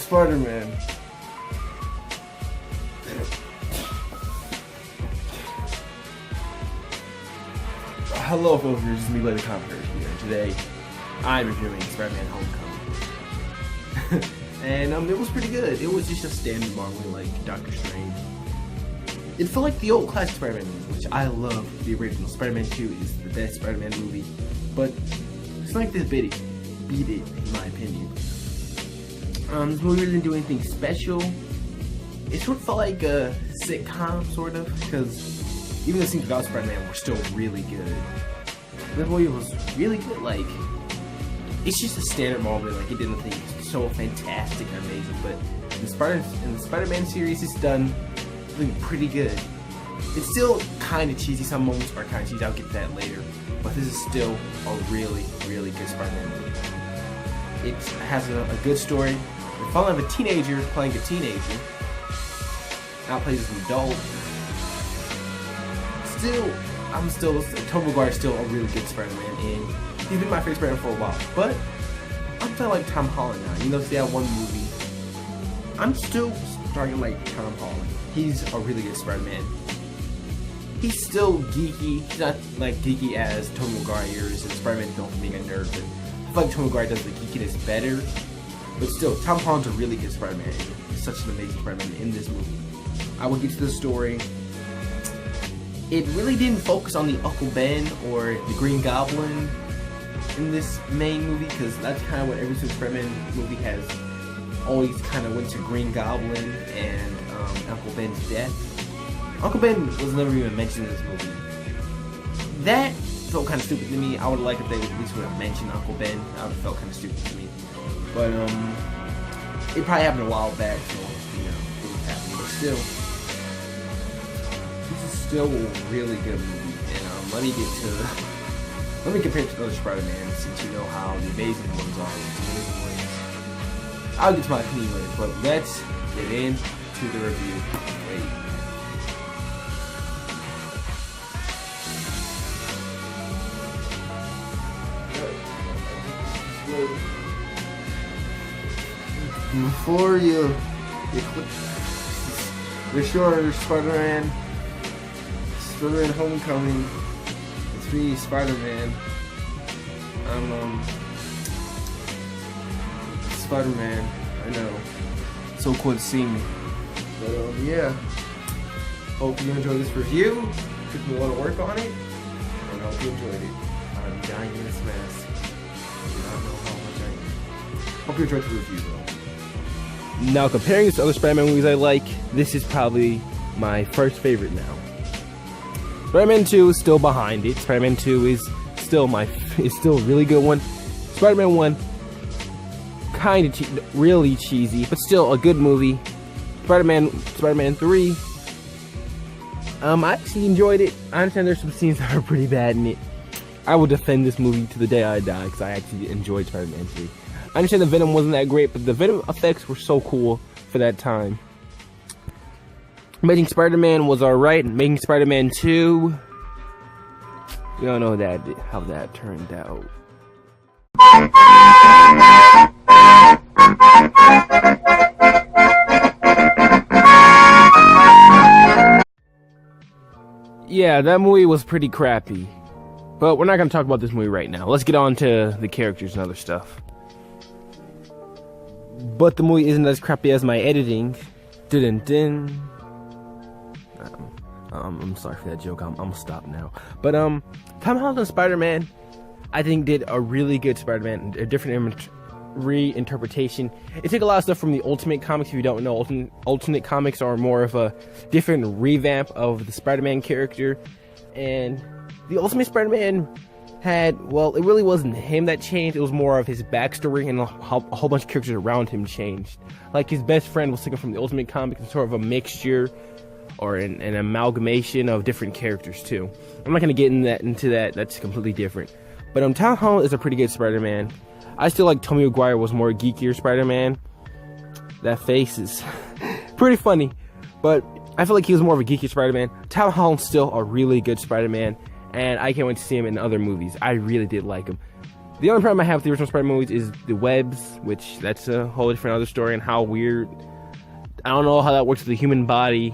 SpiderMan. Hello folks, this is me, Lady Commentary here, and today I'm reviewing SpiderMan Homecoming. And it was pretty good. It was just a standard Marvel like Doctor Strange. It felt like the old classic Spider-Man movies, which I love. The original Spider-Man 2 is the best Spider-Man movie, but it's like this beat it, in my opinion. This movie really didn't do anything special. It sort of felt like a sitcom, sort of, because even the scenes without Spider-Man were still really good. The movie was really good. Like, it's just a standard Marvel. Like, it didn't think so fantastic or amazing, but in the Spider-Man series, it's done something pretty good. It's still kind of cheesy. Some moments are kind of cheesy. I'll get to that later. But this is still a really, really good Spider-Man movie. It has a good story. The fun of a teenager playing a teenager. Now plays as an adult. Tobey Maguire is still a really good Spider-Man, and he's been my favorite Spider-Man for a while. But I'm starting to like Tom Holland now. You know, see that one movie. I'm still starting to like Tom Holland. He's a really good Spider-Man. He's still geeky. He's not like geeky as Tobey Maguire is, and Spider-Man is known for being a nerd. But I feel like Tobey Maguire does the geekiness better. But still, Tom Holland's a really good Spider-Man. He's such an amazing Spider-Man in this movie. I will get to the story. It really didn't focus on the Uncle Ben or the Green Goblin in this main movie, because that's kind of what every Spider-Man movie has always kind of went to Green Goblin and Uncle Ben's death. Uncle Ben was never even mentioned in this movie. That felt kind of stupid to me. I would like if they at least would have mentioned Uncle Ben. That would have felt kind of stupid to me. But it probably happened a while back, so you know it was happening. But still, this is still a really good movie. And let me compare it to other Spider-Man, since you know how the amazing ones are. I'll get to my opinion later, but let's get into the review. Before you click the sure Spider-Man Homecoming. It's me, Spider-Man. I'm Spider-Man. I know. So cool to see me. But yeah. Hope you enjoyed this review. Took me a lot of work on it, and I hope you enjoyed it. I'm dying in this mess. I do not know how much I am. Hope you enjoyed the review though. Now, comparing this to other Spider-Man movies I like, this is probably my first favorite now. Spider-Man 2 is still behind it. Spider-Man 2 is still a really good one. Spider-Man 1, kind of really cheesy, but still a good movie. Spider-Man 3, I actually enjoyed it. I understand there's some scenes that are pretty bad in it. I will defend this movie to the day I die, because I actually enjoyed Spider-Man 3. I understand the Venom wasn't that great, but the Venom effects were so cool for that time. Amazing Spider-Man was alright. Amazing Spider-Man 2, we all know how that turned out. Yeah, that movie was pretty crappy. But we're not going to talk about this movie right now. Let's get on to the characters and other stuff. But the movie isn't as crappy as my editing. Dun-dun-dun. I'm sorry for that joke. I'm gonna stop now. But Tom Holland's Spider-Man, I think, did a really good Spider-Man, a different reinterpretation. It took a lot of stuff from the Ultimate Comics. If you don't know, Ultimate Comics are more of a different revamp of the Spider-Man character. And the Ultimate Spider-Man had, well, it really wasn't him that changed. It was more of his backstory, and a whole bunch of characters around him changed. Like, his best friend was taken from the Ultimate Comics, and sort of a mixture or an amalgamation of different characters too. I'm not going to get into that. That's completely different. But Tom Holland is a pretty good Spider-Man. I still like Tobey Maguire was more geekier Spider-Man. That face is pretty funny, but I feel like he was more of a geeky Spider-Man. Tom Holland's still a really good Spider-Man, and I can't wait to see him in other movies. I really did like him. The only problem I have with the original Spider-Man movies is the webs, which that's a whole different other story, and how weird. I don't know how that works with the human body,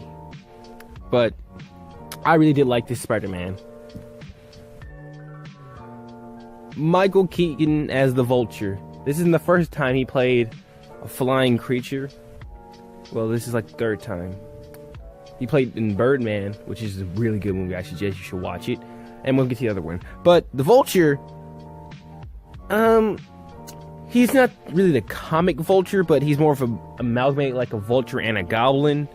but I really did like this Spider-Man. Michael Keaton as the Vulture. This isn't the first time he played a flying creature. Well, this is like the third time. He played in Birdman, which is a really good movie. I suggest you should watch it. And we'll get to the other one. But the Vulture, he's not really the comic Vulture, but he's more of a amalgamate like a Vulture and a Goblin.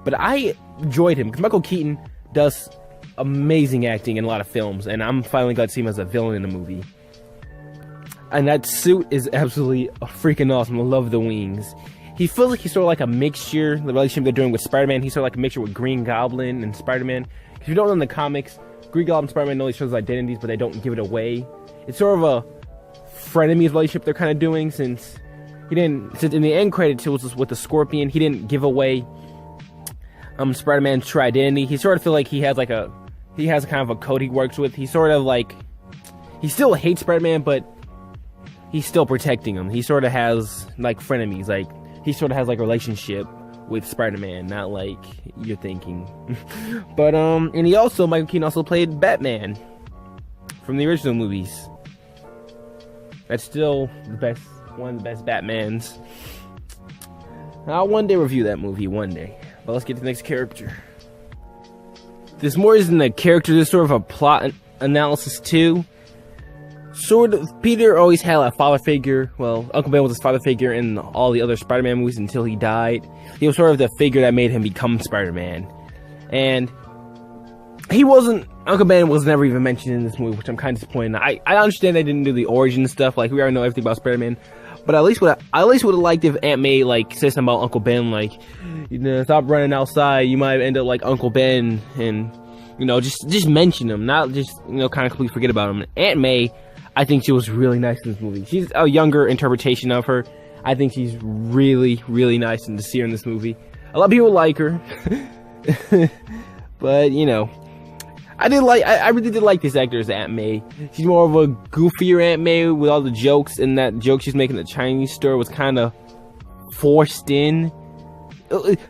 But I enjoyed him because Michael Keaton does amazing acting in a lot of films, and I'm finally glad to see him as a villain in a movie. And that suit is absolutely freaking awesome. I love the wings. He feels like he's sort of like a mixture. The relationship they're doing with Spider-Man, he's sort of like a mixture with Green Goblin and Spider-Man. If you don't know in the comics, Green Goblin and Spider-Man know each other's identities, but they don't give it away. It's sort of a frenemies relationship they're kind of doing, since in the end credits it was with the Scorpion, he didn't give away Spider-Man's true identity. He sort of feel like he has kind of a code he works with. He sort of like, he still hates Spider-Man, but he's still protecting him. He sort of has like frenemies, like he sort of has like a relationship with Spider-Man, not like you're thinking. But and Michael Keaton also played Batman from the original movies. That's still one of the best Batmans. I'll one day review that movie, one day. But let's get to the next character. This more isn't a character, this is sort of a plot analysis too. Peter always had a father figure. Well, Uncle Ben was his father figure in all the other Spider-Man movies until he died. He was sort of the figure that made him become Spider-Man. And Uncle Ben was never even mentioned in this movie, which I'm kind of disappointed. I understand they didn't do the origin stuff, like we already know everything about Spider-Man. But I at least would have liked if Aunt May like said something about Uncle Ben, like, stop running outside, you might end up like Uncle Ben, and just mention him, not just kind of completely forget about him. Aunt May, I think she was really nice in this movie. She's a younger interpretation of her. I think she's really, really nice, and to see her in this movie, a lot of people like her. But I really did like this actor as Aunt May. She's more of a goofier Aunt May with all the jokes, and that joke she's making at the Chinese store was kind of forced in.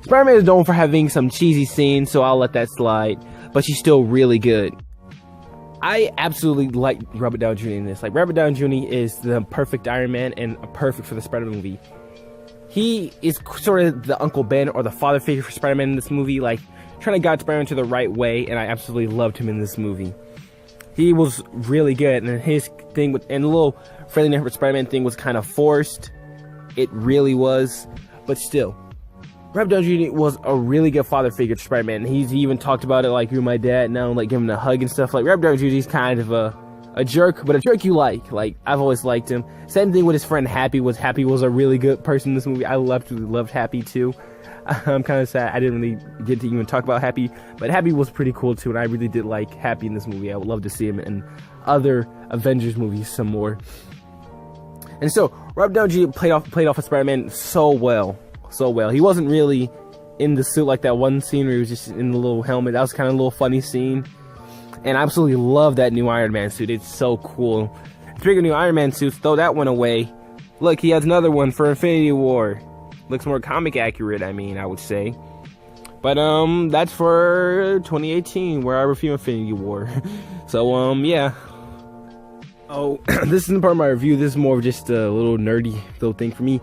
Spider-Man is known for having some cheesy scenes, so I'll let that slide, but she's still really good. I absolutely like Robert Downey Jr. in this. Like, Robert Downey Jr. is the perfect Iron Man and perfect for the Spider-Man movie. He is sort of the Uncle Ben or the father figure for Spider-Man in this movie, like trying to guide Spider-Man to the right way, and I absolutely loved him in this movie. He was really good, and his thing the little friendly neighborhood Spider-Man thing was kind of forced. It really was, but still, Robert Downey Jr. was a really good father figure to Spider-Man. He even talked about it like, you're my dad now, like giving him a hug and stuff. Like, Robert Downey Jr. is kind of a jerk, but a jerk you like. Like, I've always liked him. Same thing with his friend Happy. Happy was a really good person in this movie. I loved Happy too. I'm kind of sad I didn't really get to even talk about Happy, but Happy was pretty cool too, and I really did like Happy in this movie. I would love to see him in other Avengers movies some more. And so, Robert Downey Jr. played off of Spider-Man so well. He wasn't really in the suit like that one scene where he was just in the little helmet. That was kind of a little funny scene. And I absolutely love that new Iron Man suit. It's so cool. Speaking of new Iron Man suits, throw that one away. Look, he has another one for Infinity War. Looks more comic accurate, I would say. But that's for 2018, where I review Infinity War. So yeah. Oh, this isn't part of my review. This is more of just a little nerdy little thing for me.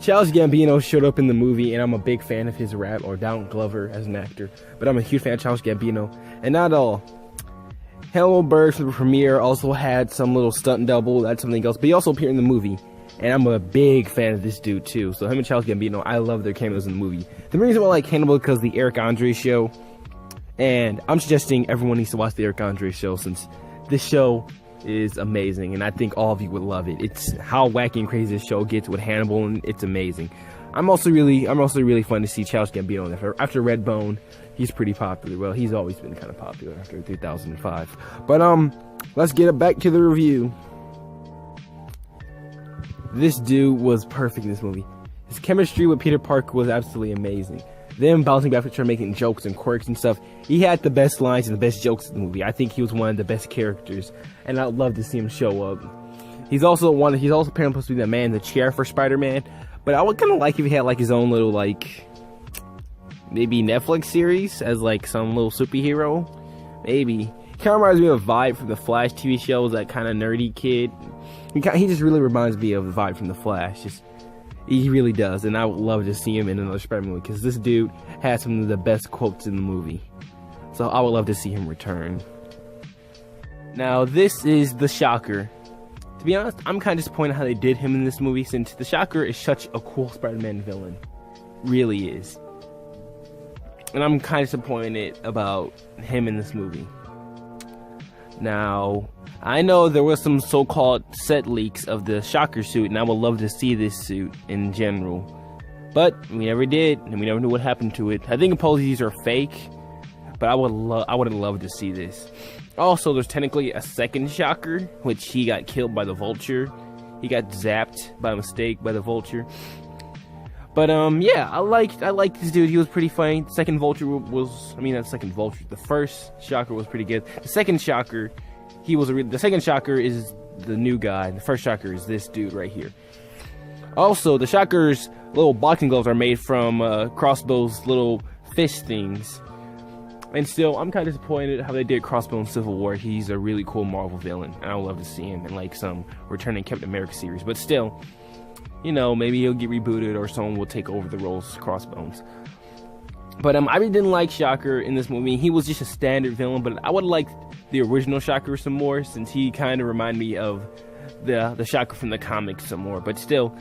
Childish Gambino showed up in the movie, and I'm a big fan of his rap, or Donald Glover as an actor. But I'm a huge fan of Childish Gambino. And not all. Hello Bird from the premiere also had some little stunt double, that's something else. But he also appeared in the movie. And I'm a big fan of this dude too. So him and Childish Gambino, I love their cameos in the movie. The reason why I like Hannibal is because of the Eric Andre show. And I'm suggesting everyone needs to watch the Eric Andre show, since this show is amazing, and I think all of you would love it. It's how wacky and crazy this show gets with Hannibal, and it's amazing. I'm also really fun to see Childish Gambino. After Redbone, he's pretty popular. Well, he's always been kind of popular after 2005. But let's get back to the review. This dude was perfect in this movie. His chemistry with Peter Parker was absolutely amazing. Them bouncing back and making jokes and quirks and stuff. He had the best lines and the best jokes in the movie. I think he was one of the best characters, and I'd love to see him show up. He's also apparently supposed to be the man in the chair for Spider-Man. But I would kind of like if he had like his own little like maybe Netflix series as like some little superhero. Maybe. Kind of reminds me of Vibe from the Flash TV show. That kind of nerdy kid. He just really reminds me of the Vibe from the Flash. He really does, and I would love to see him in another Spider-Man movie because this dude has some of the best quotes in the movie. So I would love to see him return. Now this is the Shocker. To be honest, I'm kind of disappointed how they did him in this movie, since the Shocker is such a cool Spider-Man villain. Really is. And I'm kind of disappointed about him in this movie. Now, I know there was some so-called set leaks of the Shocker suit, and I would love to see this suit in general. But we never did, and we never knew what happened to it. I think apologies are fake, but I would have loved to see this. Also, there's technically a second Shocker, which he got killed by the Vulture. He got zapped by mistake by the Vulture. But yeah, I liked this dude. He was pretty funny. The second Vulture the first Shocker was pretty good. The second Shocker, the second Shocker is the new guy. The first Shocker is this dude right here. Also, the Shocker's little boxing gloves are made from Crossbow's little fist things. And still, I'm kind of disappointed how they did Crossbow in Civil War. He's a really cool Marvel villain, and I would love to see him in like some returning Captain America series. But still, you know, maybe he'll get rebooted or someone will take over the roles of Crossbones. But I really didn't like Shocker in this movie. He was just a standard villain, but I would like the original Shocker some more, since he kind of reminded me of the Shocker from the comics some more. But still,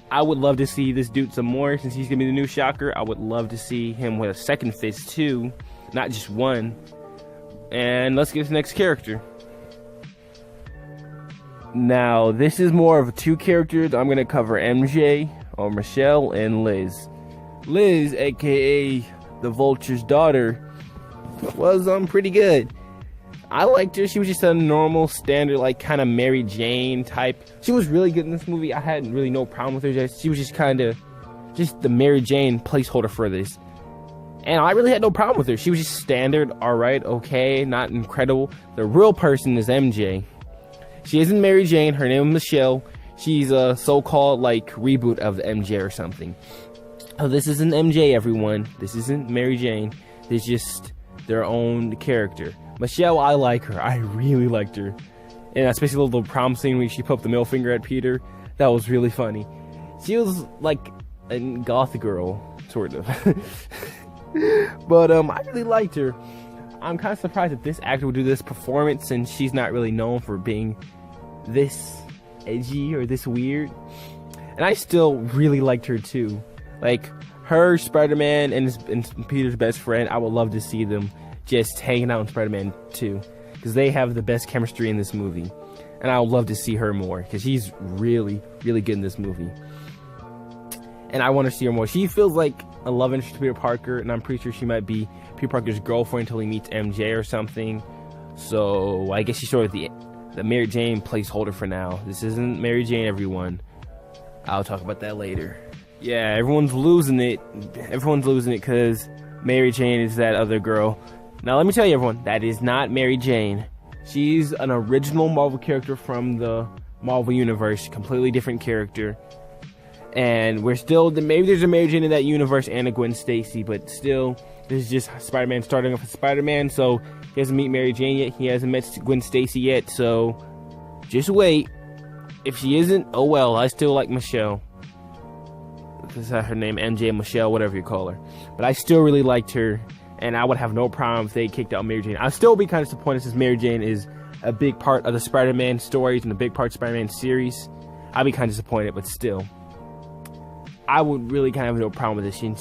I would love to see this dude some more, since he's gonna be the new Shocker. I would love to see him with a second fist too, not just one. And let's get to the next character. Now, this is more of two characters. I'm gonna cover MJ, or Michelle, and Liz. Liz, aka the Vulture's daughter, was pretty good. I liked her. She was just a normal, standard, like kind of Mary Jane type. She was really good in this movie. I had really no problem with her. She was just kind of the Mary Jane placeholder for this. And I really had no problem with her. She was just standard, alright, okay, not incredible. The real person is MJ. She isn't Mary Jane. Her name is Michelle. She's a so-called, like, reboot of the MJ or something. Oh, this isn't MJ, everyone. This isn't Mary Jane. It's just their own character. Michelle, I like her. I really liked her. And especially the little prom scene when she put up the middle finger at Peter. That was really funny. She was, like, a goth girl, sort of. But I really liked her. I'm kind of surprised that this actor would do this performance, since she's not really known for being this edgy or this weird. And I still really liked her too. Like, her, Spider-Man, and Peter's best friend, I would love to see them just hanging out in Spider-Man 2, because they have the best chemistry in this movie. And I would love to see her more, because she's really, really good in this movie. And I want to see her more. She feels like a love interest to Peter Parker, and I'm pretty sure she might be Peter Parker's girlfriend until he meets MJ or something. So I guess she's sort of the Mary Jane placeholder for now. This isn't Mary Jane, everyone. I'll talk about that later. Yeah, everyone's losing it. Everyone's losing it because Mary Jane is that other girl. Now let me tell you, everyone, that is not Mary Jane. She's an original Marvel character from the Marvel Universe. Completely different character. And we're still, maybe there's a Mary Jane in that universe and a Gwen Stacy, but still, this is just Spider-Man starting off with Spider-Man, so he hasn't met Mary Jane yet, he hasn't met Gwen Stacy yet, so just wait. If she isn't, oh well, I still like Michelle. Is that her name? MJ, Michelle, whatever you call her. But I still really liked her, and I would have no problem if they kicked out Mary Jane. I'd still be kind of disappointed, since Mary Jane is a big part of the Spider-Man stories and a big part of the Spider-Man series. I'd be kind of disappointed, but still. I would really kind of have no problem with this. She's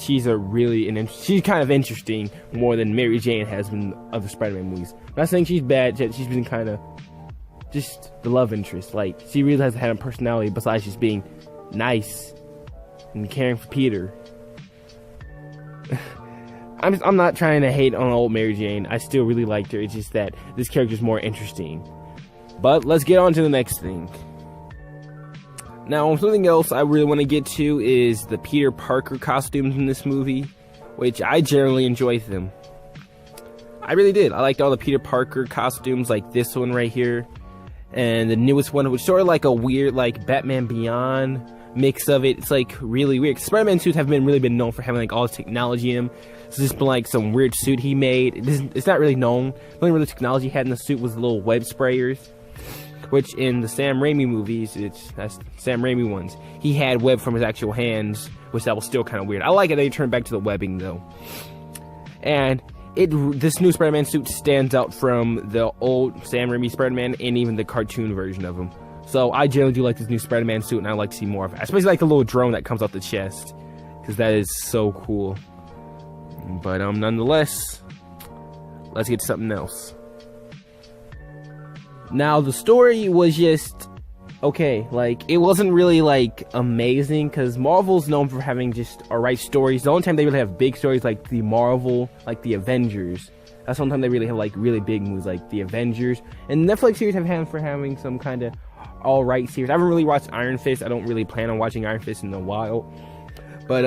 she's kind of interesting more than Mary Jane has been in other Spider-Man movies. I'm not saying she's bad, she's been kind of just the love interest. Like, she really hasn't had a personality besides just being nice and caring for Peter. I'm not trying to hate on old Mary Jane. I still really liked her. It's just that this character's more interesting. But let's get on to the next thing. Now, something else I really want to get to is the Peter Parker costumes in this movie, which I generally enjoyed them. I really did. I liked all the Peter Parker costumes, like this one right here. and the newest one, which is sort of like a weird like Batman Beyond mix of it. It's like really weird. Spider-Man suits have really been known for having like all this technology in them. It's just been like some weird suit he made. It's not really known. The only real technology he had in the suit was the little web sprayers, which in the Sam Raimi movies, that's Sam Raimi ones, he had web from his actual hands, which that was still kind of weird. I like it they turned back to the webbing though. And this new Spider-Man suit stands out from the old Sam Raimi Spider-Man and even the cartoon version of him. So I generally do like this new Spider-Man suit, and I like to see more of it. Especially like the little drone that comes off the chest, because that is so cool. But nonetheless, let's get to something else. Now the story was just okay. Like, it wasn't really like amazing, because Marvel's known for having just alright stories. The only time they really have big stories, like the Marvel, like the Avengers, that's the only time they really have like really big movies, like the Avengers. And Netflix series have had for having some kind of alright series. I haven't really watched Iron Fist. I don't really plan on watching Iron Fist in a while, but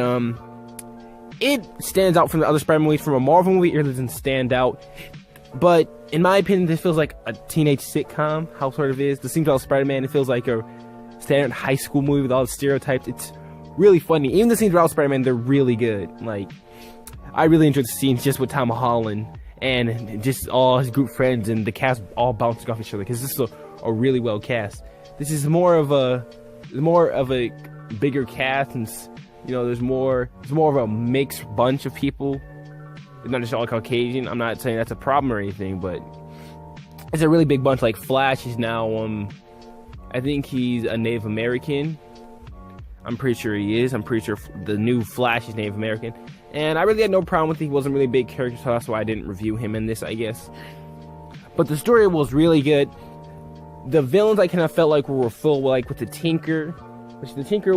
it stands out from the other Spider-Man movies. From a Marvel movie, it really doesn't stand out. But in my opinion, this feels like a teenage sitcom. How sort of is. The scenes about Spider-Man, it feels like a standard high school movie with all the stereotypes. It's really funny. Even the scenes about Spider-Man, they're really good. Like, I really enjoyed the scenes just with Tom Holland and just all his group friends and the cast all bouncing off each other, because this is a really well cast. This is more of a bigger cast, and there's more of a mixed bunch of people. It's not just all Caucasian. I'm not saying that's a problem or anything, but it's a really big bunch. Like Flash is now, I think he's a Native American. I'm pretty sure he is. I'm pretty sure the new Flash is Native American. And I really had no problem with it. He wasn't really a big character, so that's why I didn't review him in this, I guess. But the story was really good. The villains I kind of felt like were full, like with the Tinker, which the Tinker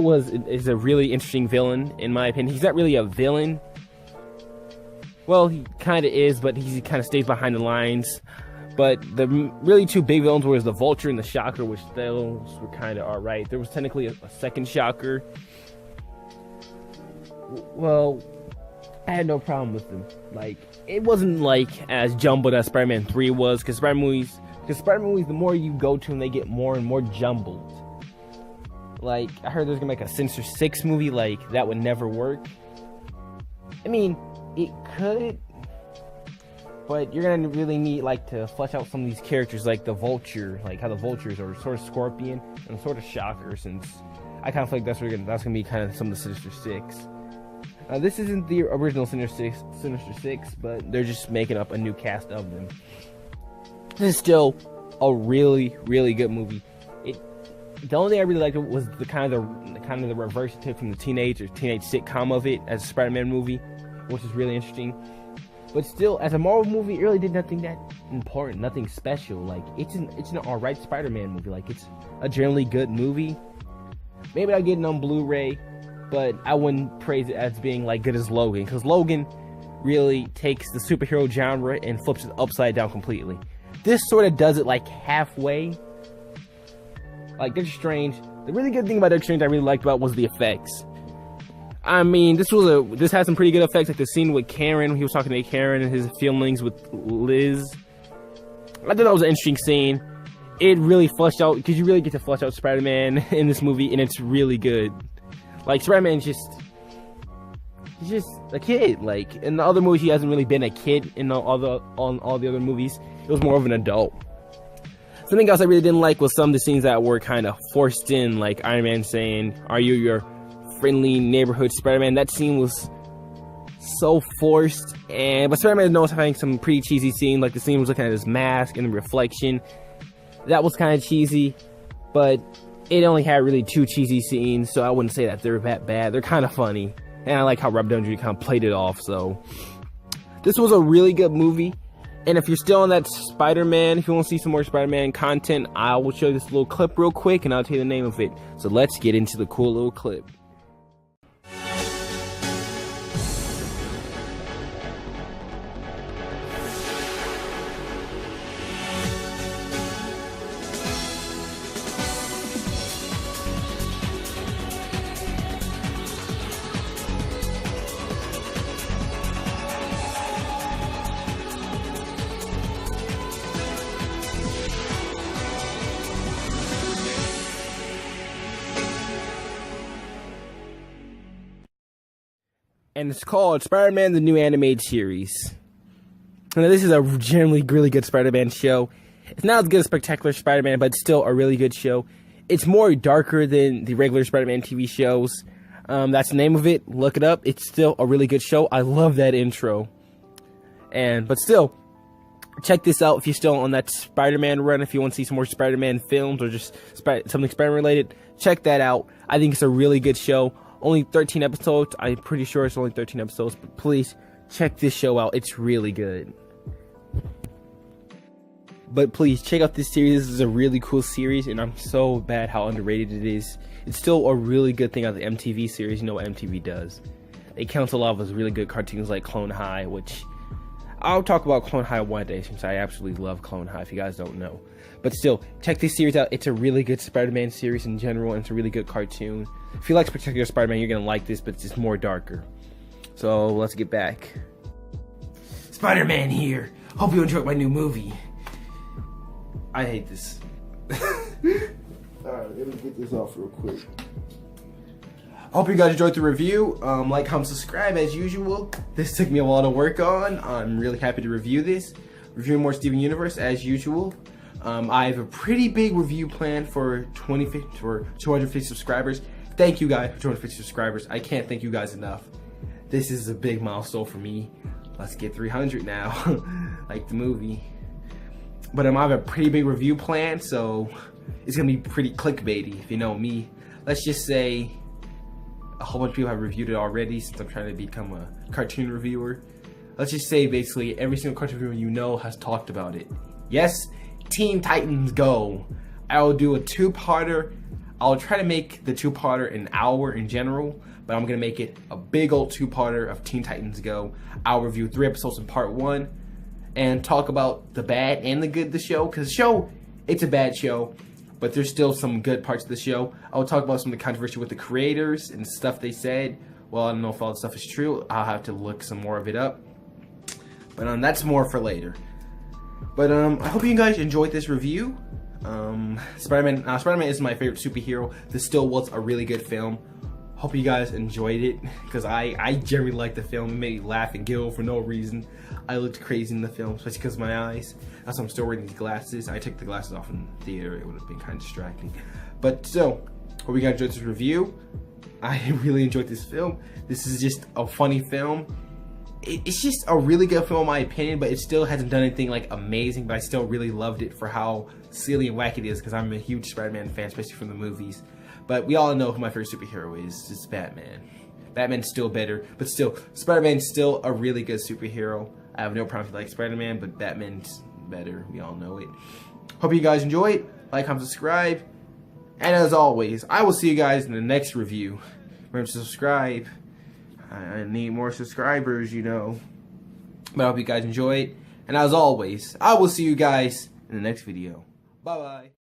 is a really interesting villain in my opinion. He's not really a villain. Well, he kind of is, but he kind of stays behind the lines. But the really two big villains were the Vulture and the Shocker, which those were kind of alright. There was technically a second Shocker. Well, I had no problem with them. Like, it wasn't like as jumbled as Spider-Man 3 was, because Spider-Man movies, the more you go to them, they get more and more jumbled. Like, I heard there's gonna be like a Sinister 6 movie. Like, that would never work. I mean, it could, but you're gonna really need like to flesh out some of these characters, like the Vulture, like how the Vultures are sort of Scorpion and sort of Shocker, since I kind of feel like that's gonna be kind of some of the Sinister Six. This isn't the original Sinister Six, but they're just making up a new cast of them. This is still a really, really good movie. The only thing I really liked was the kind of the reverse it took from the teenage sitcom of it as a Spider-Man movie, which is really interesting. But still, as a Marvel movie, it really did nothing that important, nothing special. Like, it's an alright Spider-Man movie. Like, it's a generally good movie. Maybe I'll get it on Blu-ray, but I wouldn't praise it as being like good as Logan, because Logan really takes the superhero genre and flips it upside down completely. This sort of does it like halfway. Like, Doctor Strange, the really good thing about Doctor Strange I really liked about was the effects. I mean, this had some pretty good effects, like the scene with Karen, when he was talking to Karen and his feelings with Liz. I thought that was an interesting scene. It really fleshed out, because you really get to flesh out Spider-Man in this movie, and it's really good. Like, Spider-Man's he's just a kid. Like, in the other movies, he hasn't really been a kid on all the other movies. It was more of an adult. Something else I really didn't like was some of the scenes that were kind of forced in, like Iron Man saying, "Are you your friendly neighborhood Spider-Man?" That scene was so forced, but Spider-Man knows having some pretty cheesy scenes, like the scene was looking at his mask and the reflection. That was kind of cheesy, but it only had really two cheesy scenes, so I wouldn't say that they're that bad. They're kind of funny, and I like how Rob Downey kind of played it off. So this was a really good movie. And if you're still on that Spider-Man, if you want to see some more Spider-Man content, I will show you this little clip real quick, and I'll tell you the name of it. So let's get into the cool little clip. and it's called Spider-Man: The New Animated Series. Now, this is a generally really good Spider-Man show. It's not as good as Spectacular Spider-Man, but it's still a really good show. It's more darker than the regular Spider-Man TV shows. That's the name of it. Look it up. It's still a really good show. I love that intro. But still, check this out if you're still on that Spider-Man run. If you want to see some more Spider-Man films or just something Spider-Man related, check that out. I think it's a really good show. Only 13 episodes. I'm pretty sure it's only 13 episodes. But please check this show out. It's really good. But please check out this series. This is a really cool series, and I'm so bad how underrated it is. It's still a really good thing out of the MTV series. You know what MTV does. They count a lot of those really good cartoons like Clone High, which I'll talk about Clone High one day since I absolutely love Clone High if you guys don't know. But still, check this series out. It's a really good Spider-Man series in general, and it's a really good cartoon. If you like Spectacular Spider-Man, you're going to like this, but it's just more darker. So, let's get back. Spider-Man here. Hope you enjoyed my new movie. I hate this. Alright, let me get this off real quick. Hope you guys enjoyed the review. Like, comment, subscribe as usual. This took me a while to work on. I'm really happy to review this. Reviewing more Steven Universe as usual. I have a pretty big review planned for 250 subscribers. Thank you guys for 250 subscribers. I can't thank you guys enough. This is a big milestone for me. Let's get 300 now, like the movie. But I have a pretty big review plan, so it's gonna be pretty clickbaity if you know me. Let's just say a whole bunch of people have reviewed it already since I'm trying to become a cartoon reviewer. Let's just say basically every single cartoon reviewer you know has talked about it. Yes, Teen Titans Go. I will do a two-parter. I'll try to make the two-parter an hour in general, but I'm gonna make it a big old two-parter of Teen Titans Go. I'll review 3 episodes in part 1 and talk about the bad and the good of the show, because the show, it's a bad show, but there's still some good parts of the show. I'll talk about some of the controversy with the creators and stuff they said. Well, I don't know if all the stuff is true. I'll have to look some more of it up. But that's more for later. But I hope you guys enjoyed this review. Spider-Man is my favorite superhero. This still was a really good film. Hope you guys enjoyed it, because I generally liked the film. It made me laugh and giggle for no reason. I looked crazy in the film, especially because of my eyes. That's why I'm still wearing these glasses. I took the glasses off in the theater. It would have been kind of distracting. But still, hope you guys enjoyed this review. I really enjoyed this film. This is just a funny film. It's just a really good film in my opinion, but it still hasn't done anything like amazing, but I still really loved it for how silly and wacky it is, because I'm a huge Spider-Man fan, especially from the movies. But we all know who my favorite superhero is. It's Batman. Batman's still better, but still, Spider-Man's still a really good superhero. I have no problem if you like Spider-Man, but Batman's better. We all know it. Hope you guys enjoyed. Like, comment, subscribe. And as always, I will see you guys in the next review. Remember to subscribe. I need more subscribers, you know. But I hope you guys enjoyed. And as always, I will see you guys in the next video. Bye-bye.